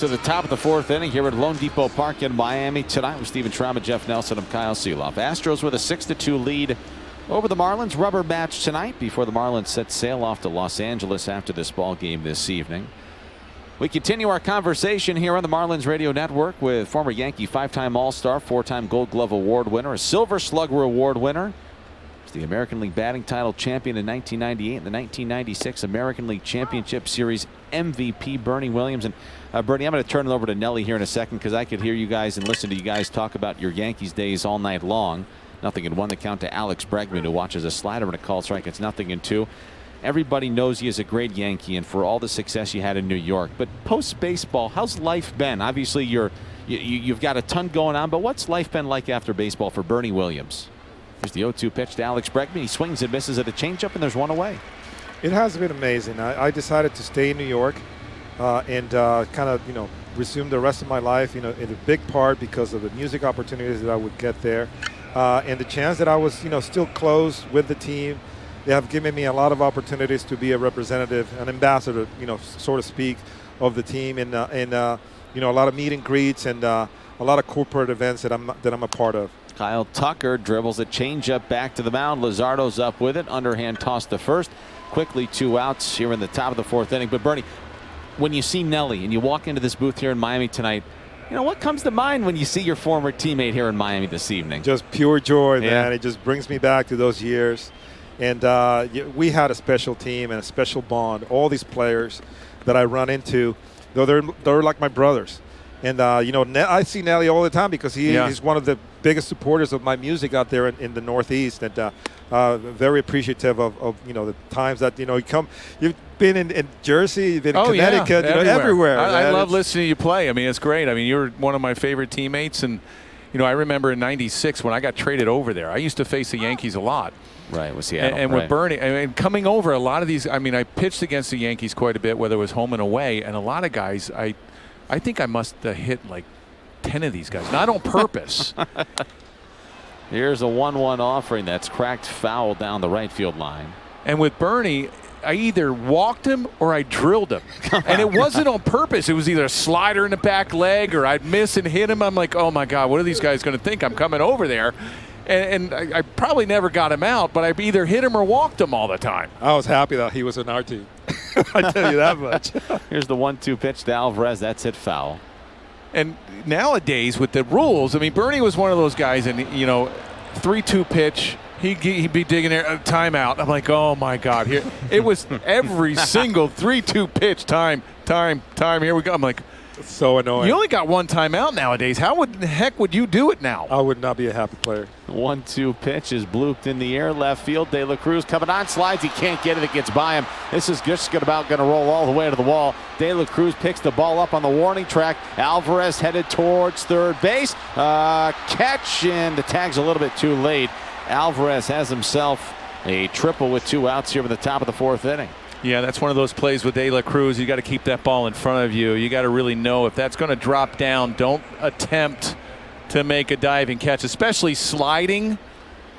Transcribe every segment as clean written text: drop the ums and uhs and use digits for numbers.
to the top of the fourth inning here at Lone Depot Park in Miami tonight with Stephen Trauma, Jeff Nelson, and Kyle Sielaff. Astros with a 6-2 lead over the Marlins. Rubber match tonight before the Marlins set sail off to Los Angeles after this ball game this evening. We continue our conversation here on the Marlins Radio Network with former Yankee 5-time All-Star, 4-time Gold Glove Award winner, a Silver Slugger Award winner. The American League batting title champion in 1998 and the 1996 American League Championship Series MVP Bernie Williams. And Bernie, I'm going to turn it over to Nelly here in a second because I could hear you guys and listen to you guys talk about your Yankees days all night long. 0-1 the count to Alex Bregman, who watches a slider and a called strike. It's 0-2. Everybody knows he is a great Yankee and for all the success you had in New York. But post baseball, how's life been? Obviously you've got a ton going on, but what's life been like after baseball for Bernie Williams? Here's the 0-2 pitch to Alex Bregman. He swings and misses at a changeup, and there's one away. It has been amazing. I decided to stay in New York and kind of, resume the rest of my life, in a big part because of the music opportunities that I would get there. And the chance that I was, still close with the team. They have given me a lot of opportunities to be a representative, an ambassador, so to speak, of the team, and a lot of meet and greets and a lot of corporate events that I'm a part of. Kyle Tucker dribbles a changeup back to the mound. Luzardo's up with it. Underhand toss to first. Quickly 2 outs here in the top of the fourth inning. But Bernie, when you see Nelly and you walk into this booth here in Miami tonight, what comes to mind when you see your former teammate here in Miami this evening? Just pure joy, man. It just brings me back to those years. And we had a special team and a special bond. All these players that I run into, though they're like my brothers. And, I see Nelly all the time because he's one of the biggest supporters of my music out there in the Northeast. And very appreciative of the times that, you come. You've been in Jersey, you've been in Connecticut, everywhere. I love listening to you play. I mean, it's great. I mean, you're one of my favorite teammates. And, I remember in '96 when I got traded over there, I used to face the Yankees a lot. Right, with Seattle. And with Bernie, coming over, a lot of these, I pitched against the Yankees quite a bit, whether it was home and away. And a lot of guys, I think I must have hit like 10 of these guys, not on purpose. Here's a 1-1 offering that's cracked foul down the right field line. And with Bernie, I either walked him or I drilled him. And it wasn't on purpose. It was either a slider in the back leg or I'd miss and hit him. I'm like, oh, my God, what are these guys going to think? I'm coming over there. And I probably never got him out, but I either hit him or walked him all the time. I was happy that he was on our team. I tell you that much. Here's the 1-2 pitch to Alvarez. That's hit foul. And nowadays with the rules, Bernie was one of those guys, and 3-2 pitch, he'd be digging there, timeout. I'm like, oh my God! Here it was every single 3-2 pitch, time. Here we go. I'm like, it's so annoying. You only got one timeout nowadays. How the heck would you do it now? I would not be a happy player. 1-2 pitch is blooped in the air, left field. De La Cruz coming on, slides. He can't get it. It gets by him. This is just about going to roll all the way to the wall. De La Cruz picks the ball up on the warning track. Alvarez headed towards third base. Catch, and the tag's a little bit too late. Alvarez has himself a triple with 2 outs here in the top of the fourth inning. Yeah, that's one of those plays with De La Cruz. You got to keep that ball in front of you. You got to really know if that's going to drop down. Don't attempt to make a diving catch, especially sliding.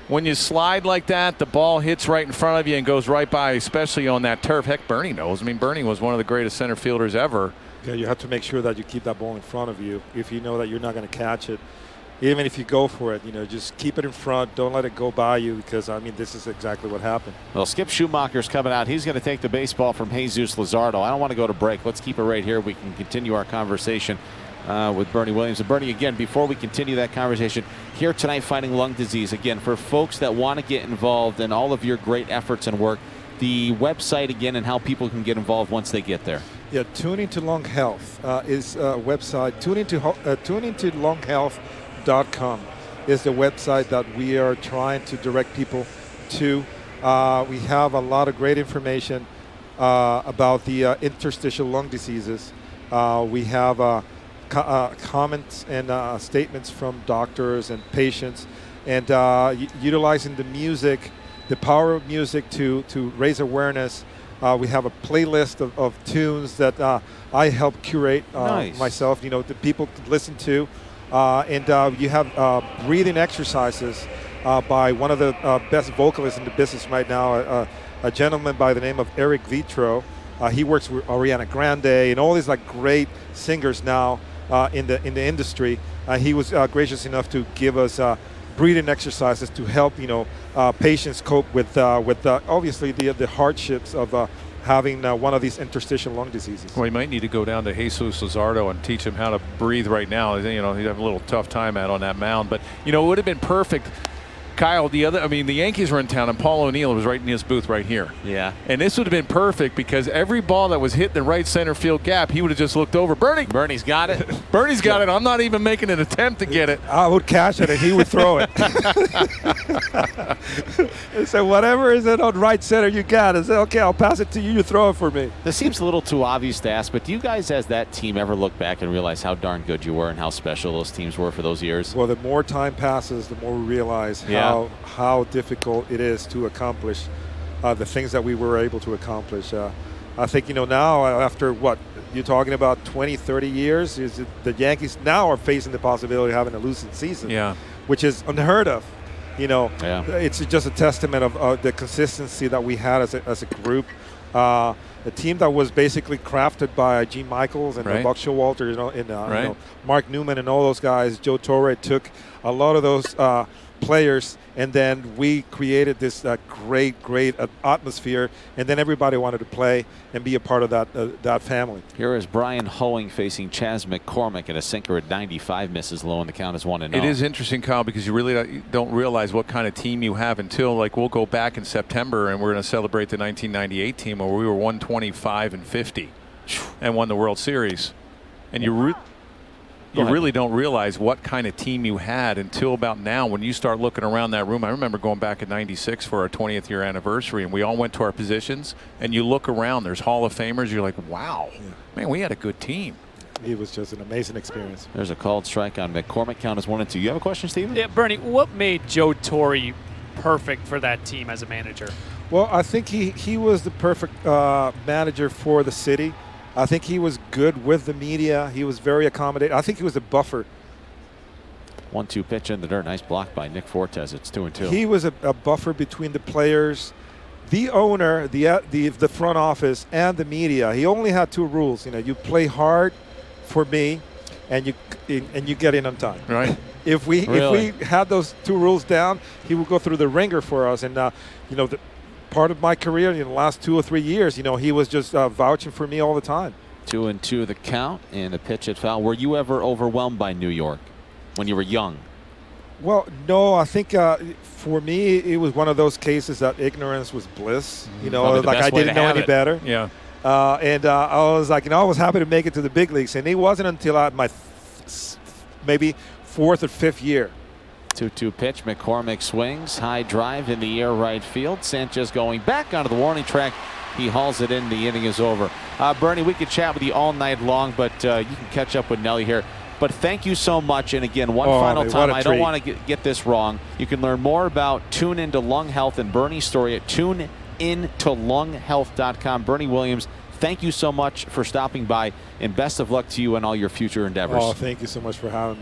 When you slide like that, the ball hits right in front of you and goes right by, especially on that turf. Heck, Bernie knows. Bernie was one of the greatest center fielders ever. Yeah, you have to make sure that you keep that ball in front of you. If you know that you're not going to catch it, even if you go for it, just keep it in front. Don't let it go by you because, this is exactly what happened. Well, Skip Schumacher's coming out. He's going to take the baseball from Jesus Luzardo. I don't want to go to break. Let's keep it right here. We can continue our conversation with Bernie Williams. And Bernie, again, before we continue that conversation, here tonight fighting lung disease. Again, for folks that want to get involved in all of your great efforts and work, the website again and how people can get involved once they get there. Yeah, Tuning to Lung Health is a website. tuningtolunghealth.com is the website that we are trying to direct people to. We have a lot of great information about the interstitial lung diseases. We have comments and statements from doctors and patients, and utilizing the music, the power of music to raise awareness. We have a playlist of tunes that I help curate myself, that people can listen to. And you have breathing exercises by one of the best vocalists in the business right now, a gentleman by the name of Eric Vitro, He works with Ariana Grande and all these like great singers now in the industry. He was gracious enough to give us breathing exercises to help patients cope with obviously the hardships of having one of these interstitial lung diseases. Well, you might need to go down to Jesus Luzardo and teach him how to breathe right now. He'd have a little tough time out on that mound. But, it would have been perfect. Kyle, the Yankees were in town, and Paul O'Neill was right in his booth right here. Yeah. And this would have been perfect because every ball that was hit the right center field gap, he would have just looked over. Bernie's got it. Bernie's got it. I'm not even making an attempt to get it. I would catch it, and he would throw it. So whatever is it on right center, you got it. Say, okay, I'll pass it to you. You throw it for me. This seems a little too obvious to ask, but do you guys as that team ever look back and realize how darn good you were and how special those teams were for those years? Well, the more time passes, the more we realize how difficult it is to accomplish the things that we were able to accomplish. I think, now after what you're talking about 20, 30 years, the Yankees now are facing the possibility of having a losing season, which is unheard of. It's just a testament of the consistency that we had as a group. A team that was basically crafted by Gene Michaels and Buck Showalter, Mark Newman and all those guys. Joe Torre took a lot of those players, and then we created this great atmosphere, and then everybody wanted to play and be a part of that family. Here is Brian Hoeing facing Chas McCormick, and a sinker at 95 misses low, and the count is 1-0. It is interesting, Kyle, because you really don't realize what kind of team you have until we'll go back in September and we're going to celebrate the 1998 team where we were 125-50 and won the World Series, and you really don't realize what kind of team you had until about now when you start looking around that room. I remember going back in '96 for our 20th year anniversary, and we all went to our positions, and you look around, there's Hall of Famers. You're like, wow, man, we had a good team. It was just an amazing experience. There's a called strike on McCormick. Count is 1-2. You have a question, Steven? Yeah, Bernie, what made Joe Torre perfect for that team as a manager? Well, I think he was the perfect manager for the city. I think he was good with the media. He was very accommodating. I think he was a buffer. 1-2 pitch in the dirt. Nice block by Nick Fortes. It's 2-2. He was a buffer between the players, the owner, the front office, and the media. He only had two rules. You play hard for me, and you get in on time. Right. If we had those two rules down, he would go through the ringer for us. And part of my career in the last 2 or 3 years, he was just vouching for me all the time. 2-2 the count, and a pitch at foul. Were you ever overwhelmed by New York when you were young? Well, no. I think for me, it was one of those cases that ignorance was bliss. I didn't know any better. Yeah. And I was like, I was happy to make it to the big leagues, and it wasn't until my maybe 4th or 5th year. 2-2 pitch. McCormick swings. High drive in the air right field. Sanchez going back onto the warning track. He hauls it in. The inning is over. Bernie, we could chat with you all night long, but you can catch up with Nelly here. But thank you so much. And again, one final time, I don't want to get this wrong. You can learn more about Tune Into Lung Health and Bernie's story at tuneintolunghealth.com. Bernie Williams, thank you so much for stopping by, and best of luck to you and all your future endeavors. Oh, thank you so much for having me.